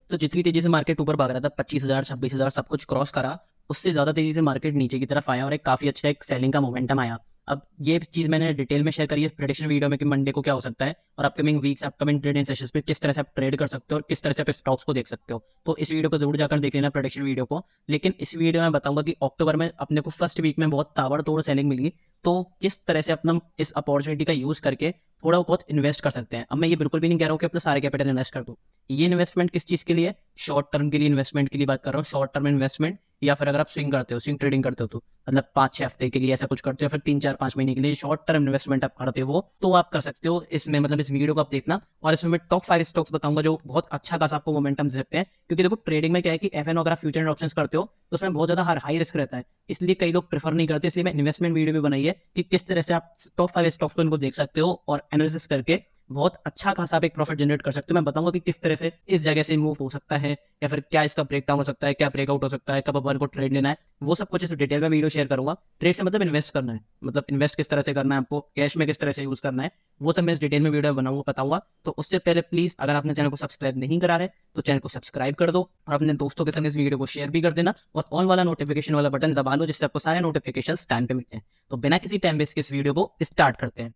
तो जितनी तेजी से मार्केट ऊपर भाग रहा था 25,000 26,000 सब कुछ क्रॉस करा, उससे ज़्यादा तेजी से मार्केट नीचे की तरफ आया और एक काफ़ी अच्छा एक सेलिंग का मोमेंटम आया। अब ये चीज़ मैंने डिटेल में शेयर करी है प्रेडिक्शन वीडियो में कि मंडे को क्या हो सकता है और upcoming weeks upcoming trading sessions में किस तरह से आप ट्रेड कर सकते हो और किस तरह से आप स्टॉक्स को देख सकते हो। तो इस वीडियो को जरूर जाकर देख लेना प्रेडिक्शन वीडियो को। लेकिन इस वीडियो में बताऊंगा कि अक्टूबर में अपने को फर्स्ट वीक में बहुत ताबड़तोड़ सेलिंग मिली, तो किस तरह से अपना इस अपॉर्चुनिटी का यूज करके थोड़ा बहुत इन्वेस्ट कर सकते हैं। अब मैं ये बिल्कुल भी नहीं कह रहा हूँ कि अपना सारे कैपिटल इन्वेस्ट कर दूँ। ये इन्वेस्टमेंट किस चीज़ के लिए, शॉर्ट टर्म के लिए इन्वेस्टमेंट के लिए बात कर रहा हूँ, शॉर्ट टर्म इन्वेस्टमेंट। या फिर अगर आप स्विंग करते हो, स्विंग ट्रेडिंग करते हो, तो मतलब 5-6 हफ्ते के लिए ऐसा कुछ करते हो, फिर 3-4-5 महीने के लिए शॉर्ट टर्म इन्वेस्टमेंट आप करते हो, तो आप कर सकते हो इसमें। मतलब इस वीडियो को आप देखना और इसमें मैं टॉप 5 स्टॉक्स बताऊंगा जो बहुत अच्छा खासा आपको मोमेंटम दे सकते हैं। क्योंकि देखो ट्रेडिंग में क्या है कि एफएनओ अगर आप फ्यूचर एंड ऑप्शंस करते हो तो उसमें बहुत ज्यादा हाई रिस्क रहता है, इसलिए कई लोग प्रेफर नहीं करते। इसलिए मैं इन्वेस्टमेंट वीडियो भी बनाई है कि किस तरह से आप टॉप 5 स्टॉक्स को इनको देख सकते हो और एनालिसिस करके बहुत अच्छा खासा आप एक प्रॉफिट जनरेट कर सकते हो। मैं बताऊंगा कि किस तरह से इस जगह से मूव हो सकता है या फिर क्या इसका ब्रेकडाउन हो सकता है, क्या ब्रेकआउट हो सकता है, कब अपन को ट्रेड लेना है, वो सब कुछ इस डिटेल में वीडियो शेयर करूंगा। ट्रेड से मतलब इन्वेस्ट करना है, मतलब इन्वेस्ट किस तरह से करना है, आपको कैश में किस तरह से यूज करना है, वो सब मैं इस डिटेल में वीडियो बनाऊंगा, बताऊंगा। तो उससे पहले प्लीज अगर आपने चैनल को सब्सक्राइब नहीं करा रहे तो चैनल को सब्सक्राइब कर दो और अपने दोस्तों के संग इस वीडियो को शेयर भी कर देना और ऑल वाला नोटिफिकेशन वाला बटन दबा लो, जिससे आपको सारे नोटिफिकेशन टाइम पे मिलते हैं। तो बिना किसी टाइम वेस्ट के इस वीडियो को स्टार्ट करते हैं।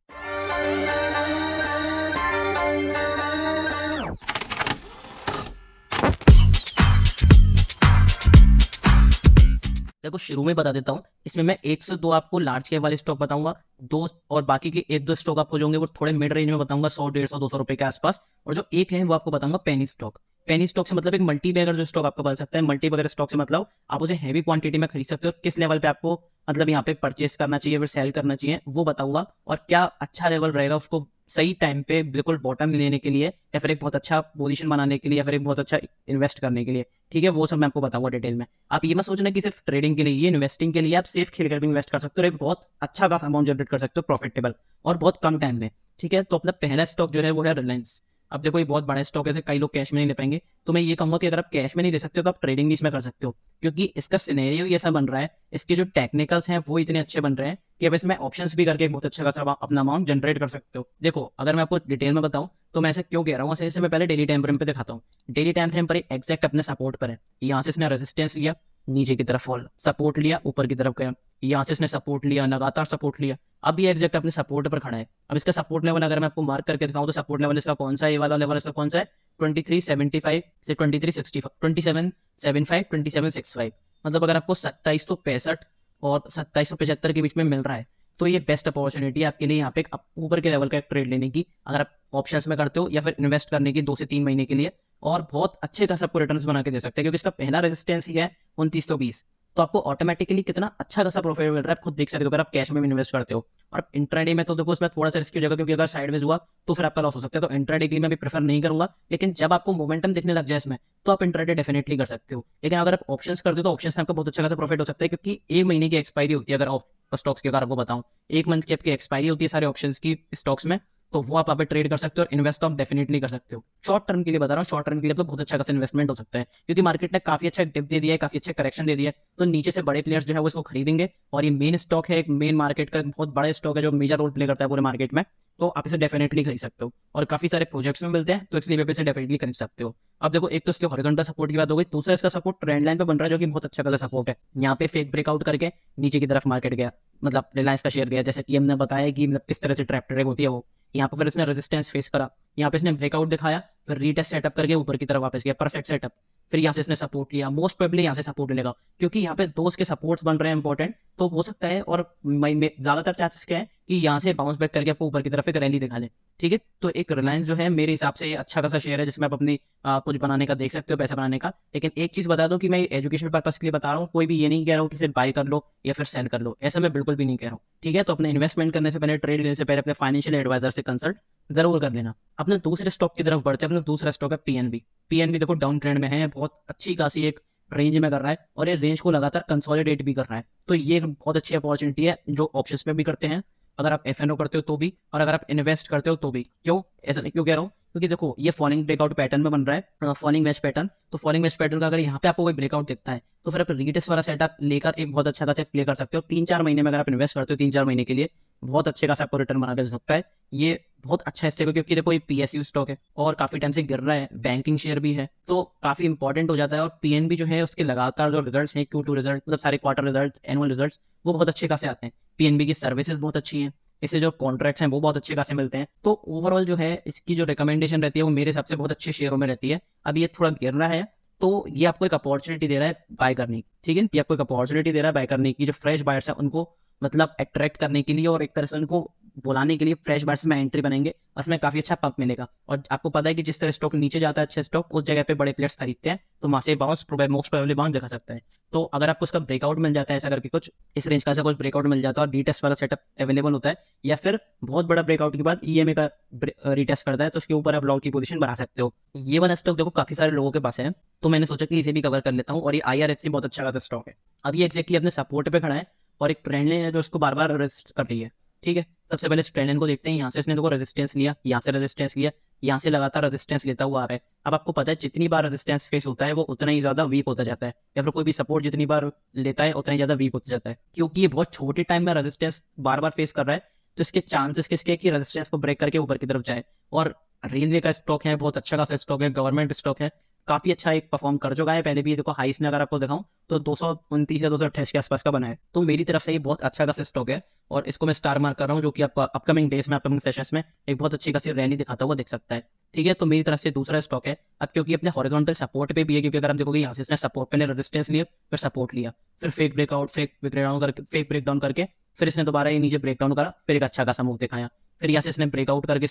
देखो शुरू में बता देता हूँ, इसमें मैं 1 से 2 आपको लार्ज कैप वाले स्टॉक बताऊंगा, दो और बाकी के 1-2 स्टॉक आपको जो होंगे वो थोड़े मिड रेंज में बताऊंगा, 100, 150, 200 रुपए के आसपास। और जो एक है वो आपको बताऊंगा पेनी स्टॉक। पेनी स्टॉक से मतलब एक मल्टी बैगर जो स्टॉक आपको बन सकता है। मल्टी बैगर स्टॉक से मतलब आप उसे हैवी क्वांटिटी में खरीद सकते हो, किस लेवल पे आपको मतलब यहाँ पे परचेस करना चाहिए फिर सेल करना चाहिए वो बताऊंगा, और क्या अच्छा लेवल रहेगा उसको सही टाइम पे बिल्कुल बॉटम लेने के लिए या फिर एक बहुत अच्छा पोजीशन बनाने के लिए या फिर एक बहुत अच्छा इन्वेस्ट करने के लिए। ठीक है, वो सब मैं आपको बताऊंगा डिटेल में। आप ये मत सोचना कि सिर्फ ट्रेडिंग के लिए, ये इन्वेस्टिंग के लिए आप सेफ खेल कर भी इन्वेस्ट कर सकते हो और एक बहुत अच्छा खासा अमाउंट जनरेट कर सकते हो प्रॉफिटेबल और बहुत कम टाइम में। ठीक है, तो अपना पहला स्टॉक जो है वो है रिलायंस। अब देखो ये बहुत बड़ा स्टॉक है, कई लोग कैश में नहीं ले पाएंगे, तो मैं ये कहूंगा कि अगर आप कैश में नहीं ले सकते हो तो आप ट्रेडिंग भी इसमें कर सकते हो, क्योंकि इसका सिनेरियो ही ऐसा बन रहा है, इसके जो टेक्निकल्स हैं वो इतने अच्छे बन रहे हैं कि अब इसमें ऑप्शंस भी करके बहुत अच्छा खासा अपना अमाउंट जनरेट कर सकते हो। देखो अगर मैं आपको डिटेल में बताऊं तो मैं ऐसे क्यों कह रहा हूँ, ऐसे मैं पहले डेली टाइम फ्रेम पे दिखाता हूँ। डेली टाइम फ्रेम पर एग्जैक्ट अपने सपोर्ट पर है, यहाँ से इसने रेजिस्टेंस लिया, नीचे की तरफ फॉल, सपोर्ट लिया, ऊपर की तरफ गया, यहाँ से इसने सपोर्ट लिया, लगातार सपोर्ट लिया, अब ये एग्जैक्ट अपने सपोर्ट पर खड़ा है। अब इसका सपोर्ट लेवल अगर मैं आपको मार्क करके दिखाऊं तो सपोर्ट लेवल इसका कौन सा है, ये वाला लेवल इसका कौन सा है, 2375 से 2365, 2775, 2765। मतलब अगर आपको 2765 और 2775 के बीच में मिल रहा है तो ये बेस्ट अपॉर्चुनिटी है आपके लिए यहाँ पे ऊपर के लेवल का एक ट्रेड लेने की, अगर आप ऑप्शंस में करते हो या फिर इन्वेस्ट करने की 2 से 3 महीने के लिए, और बहुत अच्छे खासा आपको रिटर्न्स बना के दे सकते हैं, क्योंकि इसका पहला रेजिस्टेंस ही है 2920। तो आपको ऑटोमेटिकली कितना अच्छा खासा प्रॉफिट मिल रहा है आप खुद देख सकते हो अगर आप कैश में भी इन्वेस्ट करते हो। और इंट्राडे में तो देखो उसमें थोड़ा सा रिस्की हो जाएगा, क्योंकि अगर साइडवेज हुआ तो फिर आपका लॉस हो सकता है, तो इंट्राडे के लिए मैं भी प्रेफर नहीं करूंगा। लेकिन जब आपको मोमेंटम दिखने लग जाए इसमें तो आप इंट्राडे डेफिनेटली कर सकते हो। लेकिन अगर आप ऑप्शंस करते हो तो ऑप्शंस में आपका बहुत अच्छा खासा प्रॉफिट हो सकता है, क्योंकि 1 महीने की एक्सपायरी होती है। अगर स्टॉक्स की अगर आपको बताऊं 1 मंथ की आपकी एक्सपायरी होती है सारे ऑप्शंस की स्टॉक्स में, तो वो आप पे ट्रेड कर सकते हो और इन्वेस्ट तो आप डेफिनेटली कर सकते हो। शॉर्ट टर्म के लिए बता रहा हूँ, शॉर्ट टर्म के लिए तो बहुत अच्छा खासा इन्वेस्टमेंट हो सकता है, क्योंकि मार्केट ने काफी अच्छा डिप दे दिया है, काफी अच्छा करेक्शन दे दिया है, तो नीचे से बड़े प्लेयर्स जो है वो इसको खरीदेंगे। और ये मेन स्टॉक है, एक मेन मार्केट का बहुत बड़ा स्टॉक है जो मेजर रोल प्ले करता है पूरे मार्केट में, तो आप इसे डेफिनेटली खरीद सकते हो। और काफी सारे प्रोजेक्ट्स में मिलते हैं, तो इसलिए आप इसे डेफिनेटली खरीद सकते हो। अब देखो एक तो इसके हॉरिजॉन्टल सपोर्ट की बात हो गई, दूसरा इसका सपोर्ट ट्रेंड लाइन पे बन रहा है जो कि बहुत अच्छा खासा सपोर्ट है। यहाँ पे फेक ब्रेकआउट करके नीचे की तरफ मार्केट गया, मतलब रिलायंस का शेयर गया, जैसे कि हमने बताया कि मतलब किस तरह से ट्रैप ट्रेडिंग होती है वो। यहाँ पर फिर इसने रेजिस्टेंस फेस करा, यहाँ पे इसने ब्रेकआउट दिखाया, फिर रीटेस्ट सेटअप करके ऊपर की तरफ वापस गया, परफेक्ट सेटअप। फिर यहाँ से इसने सपोर्ट लिया, मोस्ट प्रोबेबली यहाँ से सपोर्ट लेगा, क्योंकि यहाँ पे दो इसके सपोर्ट्स बन रहे हैं इंपॉर्टेंट, तो हो सकता है। और ज्यादातर चांसेस क्या है कि यहाँ से बाउंस बैक करके आपको ऊपर की तरफ एक रैली दिखा ले। ठीक है, तो एक रिलायंस जो है मेरे हिसाब से अच्छा खासा शेयर है, जिसमें आप अपनी कुछ बनाने का देख सकते हो, पैसा बनाने का। लेकिन एक चीज बता दो कि मैं एजुकेशन पर्पस के लिए बता रहा हूँ, कोई भी ये नहीं कह रहा हूँ कि सिर्फ बाय कर लो या फिर सेल कर लो, ऐसा मैं बिल्कुल भी नहीं कह रहा हूँ। ठीक है, तो अपने इन्वेस्टमेंट करने से पहले, ट्रेड लेने से पहले अपने फाइनेंशियल एडवाइजर से कंसल्ट जरूर कर लेना। अपने दूसरे स्टॉक की तरफ बढ़ते हैं। अपना दूसरा स्टॉक है पीएनबी। पीएनबी देखो डाउन ट्रेंड में है, बहुत अच्छी खासी एक रेंज में कर रहा है और ये रेंज को लगातार कंसोलिडेट भी कर रहा है, तो ये बहुत अच्छी अपॉर्चुनिटी है जो ऑप्शंस में भी करते हैं, अगर आप एफएनओ करते हो तो भी, और अगर आप इन्वेस्ट करते हो तो भी। क्यों ऐसा क्यों कह रहा हूँ, क्योंकि देखो ये फॉलिंग ब्रेकआउट पैटर्न में बन रहा है, फॉलिंग वेज पैटर्न। तो फॉलिंग वेज पैटर्न का अगर यहाँ पे आपको कोई ब्रेकआउट दिखता है तो फिर आप रीटेस्ट वाला सेटअप लेकर एक बहुत अच्छा खासा प्ले कर सकते हो। 3-4 महीने में अगर आप इन्वेस्ट करते हो, 3-4 महीने के लिए बहुत अच्छे खासा आपको रिटर्न बना के दे सकता है। ये बहुत अच्छा स्टॉक है, क्योंकि देखो ये पीएसयू स्टॉक है और काफी टाइम से गिर रहा है, बैंकिंग शेयर भी है, तो काफी इंपॉर्टेंट हो जाता है। और पीएनबी जो है उसके लगातार जो रिजल्ट्स हैं, Q2 रिजल्ट मतलब सारे क्वार्टर रिजल्ट्स, एनुअल रिजल्ट्स, वो बहुत अच्छे खासे आते हैं। पीएनबी की सर्विसेज बहुत अच्छी है, इससे जो कॉन्ट्रैक्ट्स हैं वो बहुत अच्छे खासे मिलते हैं। तो ओवरऑल जो है इसकी जो रिकमेंडेशन रहती है वो मेरे हिसाब से बहुत अच्छे शेयरों में रहती है। अब ये थोड़ा गिर रहा है तो ये आपको एक अपॉर्चुनिटी दे रहा है बाय करने की, ठीक है, ये आपको एक अपॉर्चुनिटी दे रहा है बाय करने की, जो फ्रेश बायर्स है उनको मतलब अट्रैक्ट करने के लिए और एक तरह से उनको बुलाने के लिए फ्रेश बायर्स में एंट्री बनेंगे और उसमें काफी अच्छा पंप मिलेगा। और आपको पता है कि जिस तरह स्टॉक नीचे जाता है, अच्छे स्टॉक उस जगह पे बड़े प्लेयर्स खरीदते हैं, तो वहां से बाउंस मोस्ट प्रोबेबली बाउंस दिखा सकता है। तो अगर आपको उसका ब्रेकआउट मिल जाता है ऐसा करके कुछ इस रेंज का ऐसा कुछ ब्रेकआउट मिल जाता है और रीटेस्ट वाला सेटअप अवेलेबल होता है, या फिर बहुत बड़ा ब्रेकआउट के बाद ईएमए का रीटेस्ट करता है, तो उसके ऊपर आप लॉन्ग की पोजीशन बना सकते हो। ये वाला स्टॉक देखो काफी सारे लोगों के पास है, तो मैंने सोचा कि इसे भी कवर कर लेता हूँ। और ये IRFC बहुत अच्छा खासा स्टॉक है। अब ये एक्जैक्टली अपने सपोर्ट पे खड़ा है और एक ट्रेंड लाइन है जो इसको बार बार रेजिस्ट कर रही है, ठीक है। सबसे पहले इस ट्रेंड लाइन को देखते हैं, यहाँ से इसने देखो रेजिस्टेंस लिया, यहाँ से रेजिस्टेंस लिया, यहाँ से लगातार रेजिस्टेंस लेता हुआ आ रहा है। अब आपको पता है जितनी बार रेजिस्टेंस फेस होता है वो उतना ही ज्यादा वीक होता जाता है, या फिर कोई भी सपोर्ट जितनी बार लेता है उतना ही ज्यादा वीक होता जाता है, क्योंकि ये बहुत छोटे टाइम में रेजिस्टेंस बार बार फेस कर रहा है। तो इसके चांसेस किसके कि रेजिस्टेंस को ब्रेक करके ऊपर की तरफ जाए। और रेलवे का स्टॉक है, बहुत अच्छा खासा स्टॉक है, गवर्नमेंट स्टॉक है, काफी अच्छा एक परफॉर्म कर चुका है पहले भी। देखो हाइस में अगर आपको दिखाऊं तो 229 या 228 के आसपास का बना है, तो मेरी तरफ से ये बहुत अच्छा खासा स्टॉक है और इसको मैं स्टार मार्क कर रहा हूँ, जो कि आपको अपकमिंग डेज में, अपकमिंग सेशंस में एक बहुत अच्छी खासी रैली दिखाता हुआ दिख सकता है, ठीक है। तो मेरी तरफ से दूसरा स्टॉक है। अब क्योंकि अपने हॉरिजॉन्टल सपोर्ट पे भी है, क्योंकि अगर आप देखोगे यहाँ से इसने सपोर्ट पे रेजिस्टेंस लिया, फिर सपोर्ट लिया, फिर फेक ब्रेकआउट, फेक ब्रेकडाउन करके फिर इसने दोबारा ये नीचे ब्रेकडाउन करा, फिर एक अच्छा खासा मूव दिखाया, फिर यहाँ से इसने ब्रेकआउट करके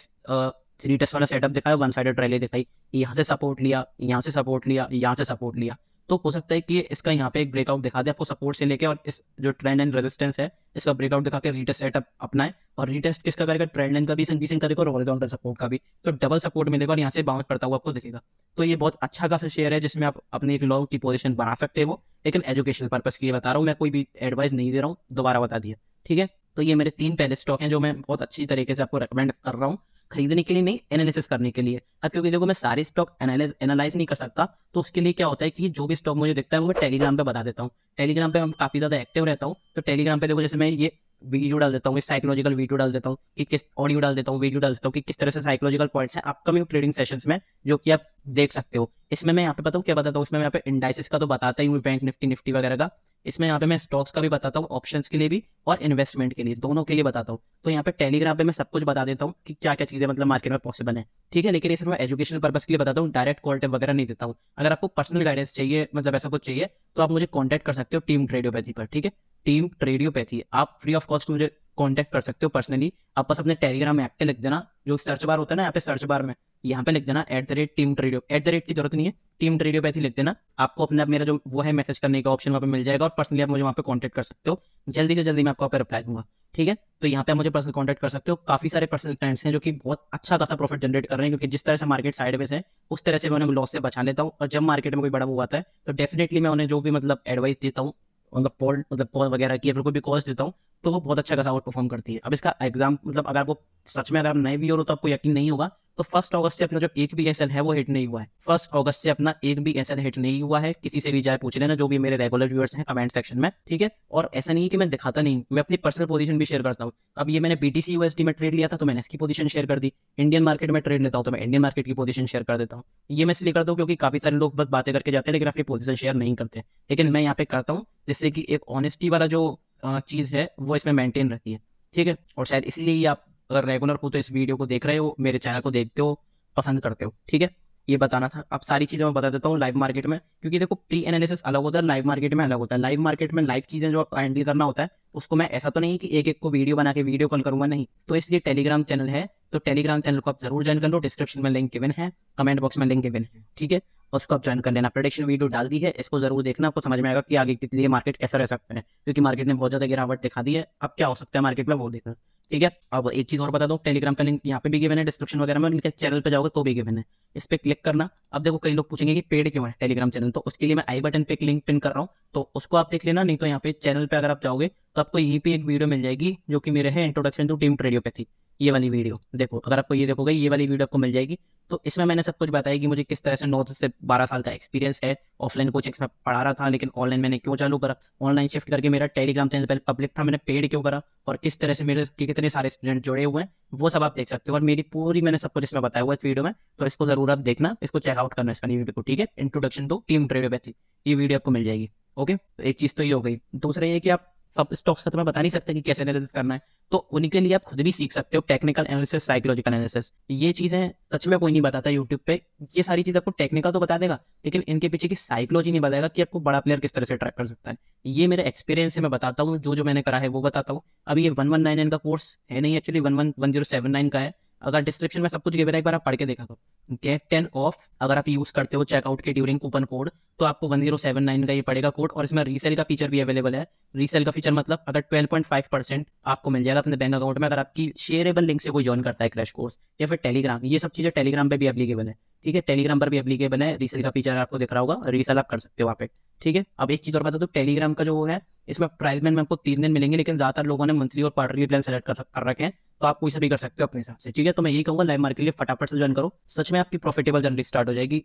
रीटेस्ट वाला सेटअप दिखाया, वन साइडेड रैली दिखाई, यहाँ से सपोर्ट लिया, यहाँ से सपोर्ट लिया, यहाँ से सपोर्ट लिया। तो हो सकता है कि इसका यहाँ पे एक ब्रेकआउट दिखा दे आपको सपोर्ट से लेके, और इस जो ट्रेंड एंड रेजिस्टेंस है इसका ब्रेकआउट दिखा के रीटेस्ट सेटअप अपनाए। और रीटेस्ट किसका करेगा, ट्रेंड लाइन का भी, संगीसिंग करेगा और हॉरिजॉन्टल सपोर्ट का भी, तो डबल सपोर्ट मिलेगा और यहाँ से बाउंस करता हुआ आपको दिखेगा। तो ये बहुत अच्छा खासा शेयर है जिसमें आप अपनी लॉन्ग की पोजीशन बना सकते हो, लेकिन एजुकेशनल पर्पस के लिए बता रहा हूँ, मैं कोई भी एडवाइस नहीं दे रहा हूँ, दोबारा बता दिया, ठीक है। तो ये मेरे 3 पहले स्टॉक हैं जो मैं बहुत अच्छी तरीके से आपको रिकमेंड कर रहा हूँ, खरीदने के लिए नहीं, एनालिसिस करने के लिए। अब क्योंकि देखो मैं सारे स्टॉक एनालाइज नहीं कर सकता, तो उसके लिए क्या होता है कि जो भी स्टॉक मुझे दिखता है वो मैं टेलीग्राम पे बता देता हूँ। टेलीग्राम पे मैं काफी ज्यादा एक्टिव रहता हूँ, तो टेलीग्राम पे देखो जैसे मैं ये वीडियो डाल देता हूँ, साइकोलॉजिकल वीडियो डाल देता हूँ कि किस, ऑडियो डाल देता हूँ, वीडियो डाल देता हूँ कि किस तरह से साइकोलॉजिकल पॉइंट्स हैं अपकमिंग ट्रेडिंग सेशंस में, जो कि आप देख सकते हो। इसमें मैं यहाँ पे बताऊँ क्या बताता हूँ, इसमें मैं यहाँ पे इंडाइसिस का तो बताता ही हूँ, बैंक निफ्टी वगैरह का। इसमें यहाँ पे मैं स्टॉक्स का भी बताता हूँ, ऑप्शंस के लिए भी और इन्वेस्टमेंट के लिए, दोनों के लिए बताता हूँ। तो यहाँ पे टेलीग्राम पे मैं सब कुछ बता देता हूँ कि क्या क्या चीजें मतलब मार्केट में पॉसिबल है, ठीक है। लेकिन ये सिर्फ मैं एजुकेशनल पर्पस के लिए बताता हूँ, डायरेक्ट कॉल टिप वगैरह नहीं देता हूँ। अगर आपको पर्सनल गाइडेंस चाहिए, मतलब ऐसा कुछ चाहिए, तो आप मुझे कॉन्टैक्ट कर सकते हो टीम ट्रेडियोपैथी पर, ठीक है। टीम ट्रेडियोपैथी, आप फ्री ऑफ कॉस्ट मुझे कॉन्टैक्ट कर सकते हो पर्सनली। आप बस अपने टेलीग्राम में एक्टिव लिख देना, जो सर्च बार होता है ना, यहाँ पे सर्च बार में यहाँ पे लिख देना @टीम ट्रेडियो, @ की जरूरत नहीं है, टीम ट्रेडियोपैथी लिख देना। आपको अपने मेरा जो वो है मैसेज करने का ऑप्शन वहाँ पे मिल जाएगा, और पर्सनली आप मुझे वहाँ पे कॉन्टैक्ट कर सकते हो, जल्दी से जल्दी मैं आपको रिप्लाई दूंगा, ठीक है। तो यहाँ पे आप मुझे पर्सनल कॉन्टैक्ट कर सकते हो। काफी सारे पर्सनल क्लाइंट्स हैं जो कि बहुत अच्छा खासा प्रॉफिट जनरेट कर रहे हैं, क्योंकि जिस तरह से मार्केट साइडवेज है उस तरह से मैं उन्हें लॉस से बचा लेता हूँ। और जब मार्केट में कोई बड़ा मूव आता है तो डेफिनेटली मैं उन्हें जो भी मतलब एडवाइस देता हूँ, मतलब कॉल वगैरह की, फिर कोई भी कॉल्स देता हूँ, तो वो बहुत अच्छा खासा आउट परफॉर्म करती है। अब इसका एग्जाम मतलब अगर आपको सच में, अगर आप नए भी हो तो आपको यकीन नहीं होगा, तो 1 अगस्त से अपना जो एक भी एसएल है वो हिट नहीं हुआ है। 1 अगस्त से अपना एक भी एसएल हिट नहीं हुआ है। किसी से भी जाए पूछ लेना, जो भी मेरे रेगुलर व्यूअर्स हैं कमेंट सेक्शन में, ठीक है। और ऐसा नहीं है कि मैं दिखाता नहीं, मैं अपनी पर्सनल पोजीशन भी शेयर करता हूँ। अब ये मैंने BTC USD में ट्रेड लिया था तो मैंने इसकी पोजीशन शेयर कर दी, इंडियन मार्केट में ट्रेड लेता हूँ तो मैं इंडियन मार्केट की पोजीशन शेयर कर देता हूँ। ये मैं इसलिए करता हूँ क्योंकि काफी सारे लोग बस बातें करके जाते हैं लेकिन अपनी पोजीशन शेयर नहीं करते, लेकिन मैं यहाँ पे करता हूँ, जिससे कि एक ऑनेस्टी वाला जो चीज है वो इसमें मेंटेन रहती है, ठीक है। और शायद इसलिए ही आप अगर रेगुलर हो तो इस वीडियो को देख रहे हो, मेरे चैनल को देखते हो, पसंद करते हो, ठीक है। ये बताना था। अब सारी चीजें मैं बता देता हूँ लाइव मार्केट में, क्योंकि देखो प्री एनालिसिस अलग होता है, लाइव मार्केट में अलग होता है। लाइव मार्केट में लाइव चीजें जो हैंडल करना होता है उसको मैं ऐसा तो नहीं कि एक एक को वीडियो बना के वीडियो कॉल करूंगा, नहीं। तो इसलिए टेलीग्राम चैनल है, तो टेलीग्राम चैनल को आप जरूर ज्वाइन कर लो, डिस्क्रिप्शन में लिंक गिवन है, कमेंट बॉक्स में लिंक गिवन है, ठीक है। उसको आप ज्वाइन कर लेना। प्रेडिक्शन वीडियो डाल दी है, इसको जरूर देखना, आपको समझ में आएगा कि आगे के लिए मार्केट कैसा रह सकता है, क्योंकि मार्केट ने बहुत ज्यादा गिरावट दिखा दी है। अब क्या हो सकता है मार्केट में वो देखना, ठीक है। अब एक चीज और बता दो, टेलीग्राम का लिंक यहाँ पे भी गिवन है डिस्क्रिप्शन वगैरह में, उनके चैनल पे जाओगे तो भी गिवन है, इस पे क्लिक करना। अब देखो कई लोग पूछेंगे कि पेड क्यों है टेलीग्राम चैनल, तो उसके लिए मैं आई बटन पे एक लिंक पिन कर रहा हूँ, तो उसको आप देख लेना। नहीं तो यहाँ पे चैनल पे अगर आप जाओगे तो आपको यहीं पे एक वीडियो मिल जाएगी जो कि मेरे है इंट्रोडक्शन टू टीम ट्रेडियोपैथी। ये वाली वीडियो देखो, अगर आपको ये देखोगे ये वाली वीडियो आपको मिल जाएगी। तो इसमें मैंने सब कुछ बताया कि मुझे किस तरह से 9 से 12 साल का एक्सपीरियंस है। ऑफलाइन कोचिंग्स में पढ़ा रहा था, लेकिन ऑनलाइन मैंने क्यों चालू करा, ऑनलाइन शिफ्ट करके मेरा टेलीग्राम चैनल पहले पब्लिक था, मैंने पेड क्यों करा, और किस तरह से मेरे कितने सारे स्टूडेंट जुड़े हुए हैं, वो सब आप देख सकते हो। और मेरी पूरी मैंने सब कुछ इसमें बताया हुआ है इस वीडियो में, तो इसको जरूर आप देखना, इसको चेकआउट करना इस वाली वीडियो को, ठीक है। इंट्रोडक्शन टू टीम ट्रेडियोपैथी, ये वीडियो आपको मिल जाएगी। ओके, तो एक चीज तो ये हो गई। दूसरा ये कि आप सब स्टॉक्स का तो मैं बता नहीं सकता कि कैसे एनालिसिस करना है, तो उनके लिए आप खुद भी सीख सकते हो टेक्निकल एनालिसिस, साइकोलॉजिकल एनालिसिस। ये चीजें सच में कोई नहीं बताता यूट्यूब पे। ये सारी चीज आपको टेक्निकल तो बता देगा, लेकिन इनके पीछे की साइकोलॉजी नहीं बताएगा कि आपको बड़ा प्लेयर किस तरह से ट्रैक कर सकता है। ये मेरे एक्सपीरियंस से मैं बताता हूँ, जो जो मैंने करा है वो बताता हूँ। अभी ये 1199 का कोर्स है नहीं, एक्चुअली 111079 का है। अगर डिस्क्रिप्शन में सब कुछ गिवन है, एक बार आप पढ़ के देखा करो। गेट 10 ऑफ अगर आप यूज करते हो चेकआउट के ड्यूरिंग कूपन कोड, तो आपको 1079 का ये पड़ेगा कोड। और इसमें रीसेल का फीचर भी अवेलेबल है। रीसेल का फीचर मतलब अगर 12.5% आपको मिल जाएगा अपने बैंक अकाउंट में, अगर आपकी शेयरेबल लिंक से कोई ज्वाइन करता है क्रैश कोर्स या फिर टेलीग्राम। ये सब चीजें टेलीग्राम पे भी एप्लीकेबल है, ठीक है। टेलीग्राम पर भी एप्लीकेबल है, रीसेल का फीचर आपको दिख रहा होगा, रीसेल आप कर सकते हो वहाँ पे, ठीक है। अब एक चीज और बता दो, टेलीग्राम का जो वो है, इसमें प्राइस में आपको 3 दिन मिलेंगे, लेकिन ज्यादातर लोगों ने मंथली और क्वार्टरली प्लान सेलेक्ट कर रखे हैं, तो आप कोई सा भी कर सकते हो अपने हिसाब से, ठीक है। तो मैं यही कहूंगा लाइव मार्केट के लिए फटाफट से ज्वाइन करो, सच में आपकी प्रॉफिटेबल जर्नी स्टार्ट हो जाएगी।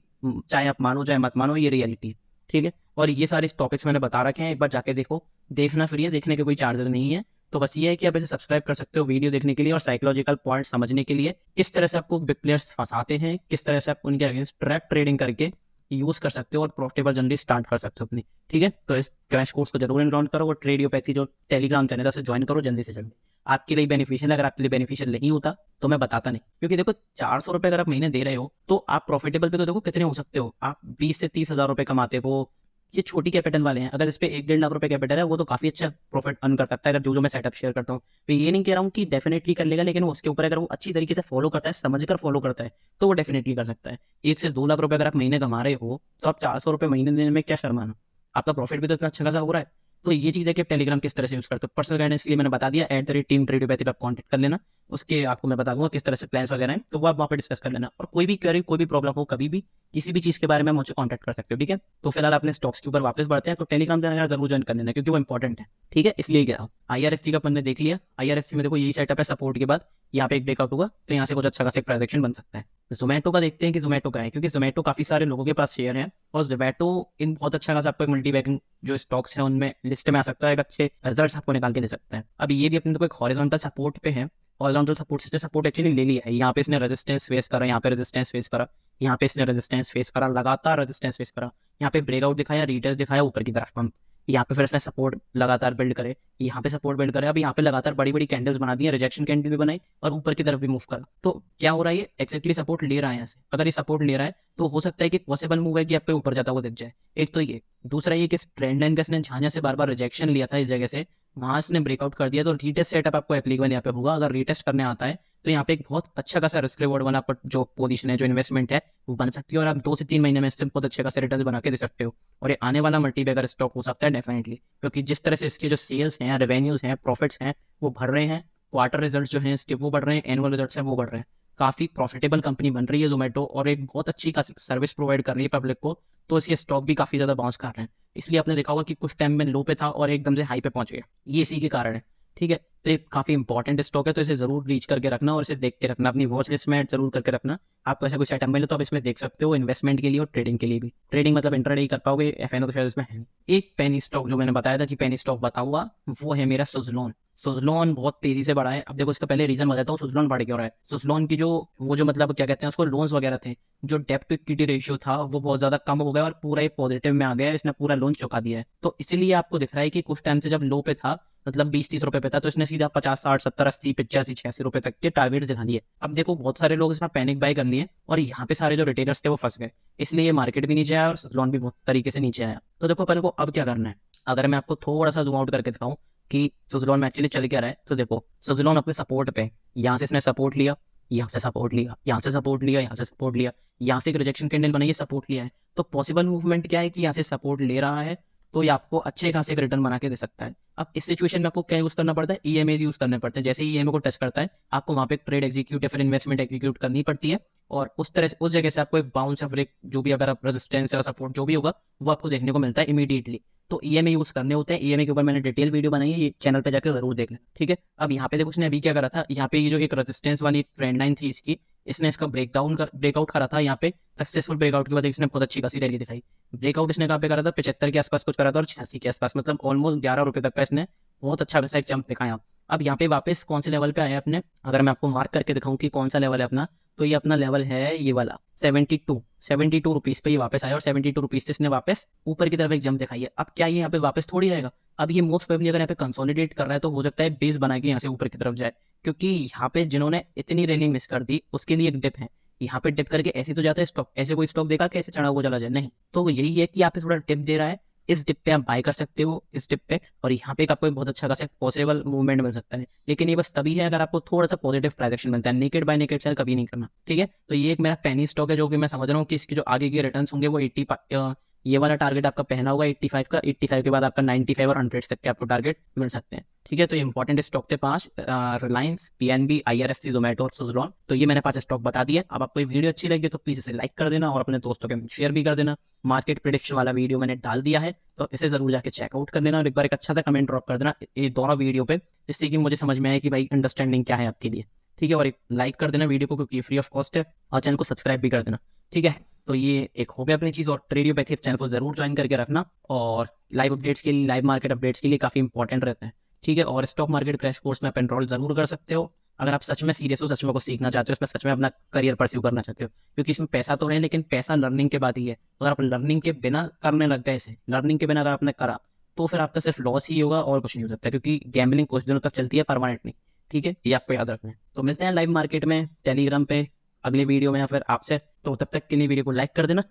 चाहे आप मानो चाहे मत मानो, ये रियलिटी है, ठीक है। और ये सारे टॉपिक्स मैंने बता रखे हैं, एक बार जाके देखो, देखना फ्री है, देखने के कोई चार्जेस नहीं है। तो बस ये है कि आप इसे सब्सक्राइब कर सकते हो वीडियो देखने के लिए और साइकोलॉजिकल पॉइंट समझने के लिए, किस तरह से आपको बिग प्लेयर्स फंसाते हैं, किस तरह से आप उनके अगेंस्ट ट्रैप ट्रेडिंग करके यूज कर सकते हो और प्रॉफिटेबल जर्नी स्टार्ट कर सकते हो अपनी, ठीक है। तो इस क्रैश कोर्स को जरूर एनरोल करो और ट्रेडियोपैथी जो टेलीग्राम चैनल है उसे ज्वाइन करो जल्दी से जल्दी। आपके लिए बेनिफिशियल, अगर आपके लिए बेनिफिशियल नहीं होता तो मैं बताता नहीं, क्योंकि देखो 400 रुपए अगर आप महीने दे रहे हो, तो आप प्रॉफिटेबल पे तो देखो कितने हो सकते हो, आप 20 से 30 हजार रुपए कमाते हो। ये छोटी कैपिटल वाले हैं, अगर इस पे 1-1.5 लाख रुपए कैपिटल है, वो तो काफी अच्छा प्रॉफिट अर्न कर सकता है, अगर जो मैं सेटअप शेयर करता हूँ। तो ये नहीं कह रहा हूँ कि डेफिनेटली कर लेगा, लेकिन उसके ऊपर अगर वो अच्छी तरीके से फॉलो करता है, समझकर फॉलो करता है, तो वो डेफिनेटली कर सकता है। 1 से 2 लाख रुपए अगर आप महीने कमा रहे हो, तो आप 400 रुपए महीने देने में क्या शर्माना, आपका प्रॉफिट भी तो इतना अच्छा खासा हो रहा है। तो ये चीज़ है कि आप टेलीग्राम किस तरह से यूज करते हो। पर्सनल गाइडेंस के लिए मैंने बता दिया, @टीम ट्रेडियोपैथी पे आप कॉन्टेक्ट कर लेना, उसके आपको मैं बता दूंगा किस तरह से प्लान्स वगैरह हैं, तो वो आप वहाँ पे डिस्कस कर लेना। और कोई भी क्वेरी, कोई भी प्रॉब्लम हो, कभी भी किसी भी चीज़ के बारे में मुझे कॉन्टैक्ट कर सकते हो, ठीक है। तो फिलहाल अपने स्टॉक्स के ऊपर वापस बढ़ते हैं, तो टेलीग्राम चैनल जरूर ज्वाइन कर लेना, क्योंकि वो इंपॉर्टेंट है, ठीक है। इसलिए क्या IRFC का अपन ने देख लिया, IRFC में देखो यही सेटअप है, सपोर्ट के बाद यहाँ पे एक ब्रेकआउट होगा, तो यहाँ से कुछ अच्छा खासा एक ट्रांजेक्शन बन सकता है। जोमेटो का देखते हैं कि जोमेटो का है, क्योंकि जोमेटो काफी सारे लोगों के पास शेयर है, और जोमेटो इन बहुत अच्छा खासा आपको एक मल्टी बैगिंग जो स्टॉक्स है उनमें लिस्ट में आ सकता है, एक अच्छे रिजल्ट आपको निकाल के दे सकता है। अब ये भी अपने तो एक हॉरिजॉन्टल सपोर्ट पे है, हॉरिजॉन्टल सपोर्ट से सपोर्ट एक्चुअली ले लिया है। यहाँ पे इसने रेजिस्टेंस फेस करा, यहाँ पे रेजिस्टेंस फेस करा, यहाँ पे इसने रेजिस्टेंस फेस करा, लगातार रेजिस्टेंस फेस करा, यहाँ पे ब्रेकआउट दिखाया, रिटेस्ट दिखाया ऊपर की तरफ पंप, यहाँ पे फिर इसने सपोर्ट लगातार बिल्ड करे, यहाँ पे सपोर्ट बिल्ड करे, अब यहाँ पे लगातार बड़ी बड़ी कैंडल्स बना दी है, रिजेक्शन कैंडल भी बनाई और ऊपर की तरफ भी मूव करा। तो क्या हो रहा है, ये एक्जेक्टली सपोर्ट ले रहा है यहाँ से। अगर ये सपोर्ट ले रहा है तो हो सकता है कि पॉसिबल मूव है कि आपको ऊपर जाता हुआ दिख जाए, एक तो ये। दूसरा ये कि ट्रेंड लाइन का इसने जहाँ से बार बार रिजेक्शन लिया था इस जगह से, वहां इसने ब्रेकआउट कर दिया, तो रीटेस्ट सेटअप आपको एप्लीकेबल यहाँ पे होगा। अगर रीटेस्ट करने आता है तो यहाँ पे एक बहुत अच्छा खासा रिस्क रिवॉर्ड वाला जो पोजीशन है, जो इन्वेस्टमेंट है, वो बन सकती है, और आप 2 से 3 महीने में इससे बहुत अच्छे खासे रिटर्न बना के दे सकते हो। और ये आने वाला मल्टीबैगर स्टॉक हो सकता है डेफिनेटली, क्योंकि जिस तरह से इसके जो सेल्स हैं, रेवेन्यूज हैं, प्रॉफिट्स हैं, वो बढ़ रहे हैं, क्वार्टर रिजल्ट जो है इसके वो बढ़ रहे हैं, एनुअल रिजल्ट हैं वो बढ़ रहे हैं, काफी प्रॉफिटेबल कंपनी बन रही है जोमेटो, और एक बहुत अच्छी खासी सर्विस प्रोवाइड कर रही है पब्लिक को, तो इसके स्टॉक भी काफी ज्यादा बाउंस कर रहे हैं। इसलिए आपने देखा होगा कि कुछ टाइम में लो पे था और एकदम से हाई पे पहुंच गया, ये इसी के कारण है, ठीक है। तो ये काफी इंपॉर्टेंट स्टॉक है, तो इसे जरूर रीच करके रखना और इसे देख के रखना, अपनी वॉच लिस्ट में जरूर करके रखना। आपको ऐसा कोई सेटअप मिले तो आप इसमें देख सकते हो, इन्वेस्टमेंट के लिए और ट्रेडिंग के लिए भी। ट्रेडिंग मतलब इंट्राडे ही कर पाओगे, एफएनओ तो शायद इसमें है नहीं। एक पेनी स्टॉक जो मैंने बताया था कि पेनी स्टॉक बताऊंगा, वो है मेरा सुजलोन। सुजलोन बहुत तेजी से बढ़ा है। अब देखो इसका पहले रीजन बताता हूँ सुजलोन बढ़ क्यों रहा है। सुजलोन की जो वो जो मतलब क्या कहते हैं उसको, लोन्स वगैरह थे, जो डेप्ट टू इक्विटी रेशियो था वो बहुत ज्यादा कम हो गया और पूरा ही पॉजिटिव में आ गया है, इसने पूरा लोन चुका दिया है। तो इसलिए आपको दिख रहा है कि कुछ टाइम से जब लो पे था, मतलब 20-30 रुपए पे था, तो इसने सीधा 50, 60, 70, 80, 85, 86 रुपए तक के टारगेट दिखा दिए। अब देखो बहुत सारे लोग इसमें पैनिक बाय कर लिए और यहाँ पे सारे जो रिटेलर्स थे वो फंस गए, इसलिए ये मार्केट भी नीचे आया और सुजलोन भी बहुत तरीके से नीचे आया। तो देखो अपन को अब क्या करना है, अगर मैं आपको थोड़ा सा जूम आउट करके दिखाऊं कि सुजलोन में एक्चुअली चल क्या रहा है, तो देखो सुजलोन अपने सपोर्ट पे, यहाँ से इसने सपोर्ट लिया, यहाँ से सपोर्ट लिया, यहाँ से सपोर्ट लिया, यहाँ से सपोर्ट लिया, यहाँ से एक रिजेक्शन कैंडल बनाई, सपोर्ट लिया है। तो पॉसिबल मूवमेंट क्या है कि यहाँ से सपोर्ट ले रहा है, तो ये आपको अच्छे खासे एक रिटर्न बना के दे सकता है। अब इस सिचुएशन में आपको क्या यूज करना पड़ता है, ईएमए यूज करने पड़ते हैं। जैसे ही ईएमए को टच करता है, आपको वहां पे ट्रेड एग्जीक्यूट या फिर इन्वेस्टमेंट एग्जीक्यूट करनी पड़ती है, और उस तरह से उस जगह से आपको एक बाउंस या फिर एक जो भी अगर आप रेजिस्टेंस या सपोर्ट जो भी होगा वो आपको देखने को मिलता है इमीडिएटली। तो ईएमए यूज करने होते हैं। ईएमए के ऊपर मैंने डिटेल वीडियो बनाई है, ये चैनल पे जाकर जरूर देख लें, ठीक है। अब यहाँ पे देखो उसने अभी क्या करा था, यहाँ पे ये जो एक रेजिस्टेंस वाली ट्रेंड लाइन थी इसकी, इसने इसका ब्रेकआउट करा था यहाँ पे। सक्सेसफुल ब्रेकआउट के बाद इसने बहुत अच्छी खासी रैली दिखाई। ब्रेकआउट इसने कहाँ पे करा था, 75 के आसपास कुछ करा था और 86 के आसपास, मतलब ऑलमोस्ट 11 रुपए तक का इसने बहुत अच्छा खासा एक जंप दिखाया। अब यहाँ पे वापस कौन से लेवल पे आया अपने, अगर मैं आपको मार्क करके दिखाऊं कि कौन सा लेवल है अपना, तो ये अपना लेवल है ये वाला 72 रुपीज पे ये वापस आया और 72 रुपीज से इसने वापस ऊपर की तरफ एक जंप दिखाई है। अब क्या ये यहाँ पे वापस थोड़ी आएगा, अब ये मोस्ट प्रोबेबली अगर यहाँ पे कंसोलिडेट कर रहा है तो हो सकता है बेस बना के यहाँ से ऊपर की तरफ जाए, क्योंकि यहाँ पे जिन्होंने इतनी रैली मिस कर दी उसके लिए एक डिप है। यहाँ पे डिप करके ऐसे तो जाता है स्टॉक, ऐसे कोई स्टॉक देखा कि ऐसे चढ़ा हुआ चला जाए, नहीं। तो यही है कि यहाँ पे थोड़ा डिप दे रहा है, इस डिप पे आप बाय कर सकते हो इस डिप पे, और यहाँ पे आपको एक बहुत अच्छा खासा पॉसिबल मूवमेंट मिल सकता है। लेकिन ये बस तभी है अगर आपको थोड़ा सा पॉजिटिव प्राइजेक्शन मिलता है, नेकेड बाय नेकेड सेल कभी नहीं करना, ठीक है। तो ये एक मेरा पेनी स्टॉक है जो कि मैं समझ रहा हूँ कि इसके जो आगे के रिटर्न्स होंगे वो 80, ये वाला टारगेट आपका पहना होगा 85 का, 85 के बाद आपका 95 और 100 तक के आपको टारगेट मिल सकते हैं, ठीक है। तो ये इंपॉर्टेंट स्टॉक थे 5, रिलायंस, पीएनबी, आईआरएफसी, जोमेटो और सुज़लॉन। तो ये मैंने 5 स्टॉक बता दिए। अब आपको ये वीडियो अच्छी लगी तो प्लीज इसे लाइक कर देना और अपने दोस्तों के शेयर भी कर देना। मार्केट प्रेडिक्शन वाला वीडियो मैंने डाल दिया है, तो इसे जरूर जाके चेकआउट कर लेना और एक बार एक अच्छा सा कमेंट ड्रॉप कर देना ये दोनों वीडियो पे, जिससे कि मुझे समझ में आए कि भाई अंडरस्टैंडिंग क्या है आपके लिए, ठीक है। और एक लाइक कर देना वीडियो को क्योंकि फ्री ऑफ कॉस्ट है, और चैनल को सब्सक्राइब भी कर देना, ठीक है। तो ये एक हो गया अपनी चीज़, और ट्रेडियोपैथी चैनल को जरूर ज्वाइन करके रखना, और लाइव अपडेट्स के लिए, लाइव मार्केट अपडेट्स के लिए काफ़ी इंपॉर्टेंट रहते हैं, ठीक है। और स्टॉक मार्केट क्रैश कोर्स में आप एनरोल जरूर कर सकते हो अगर आप सच में सीरियस हो, सच में कुछ सीखना चाहते हो, इसमें सच में अपना करियर परस्यू करना चाहते हो, क्योंकि इसमें पैसा तो है लेकिन पैसा लर्निंग के बाद ही है। अगर आप लर्निंग के बिना करने लग गए, इसे लर्निंग के बिना अगर आपने करा तो फिर आपका सिर्फ लॉस ही होगा और कुछ नहीं हो सकता, क्योंकि गैम्बलिंग कुछ दिनों तक चलती है, परमानेंट नहीं, ठीक है। ये आपको याद रखना है। तो मिलते हैं लाइव मार्केट में टेलीग्राम पे अगले वीडियो में या फिर आपसे, तो तब तक के लिए वीडियो को लाइक कर देना।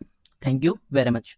Thank you very much.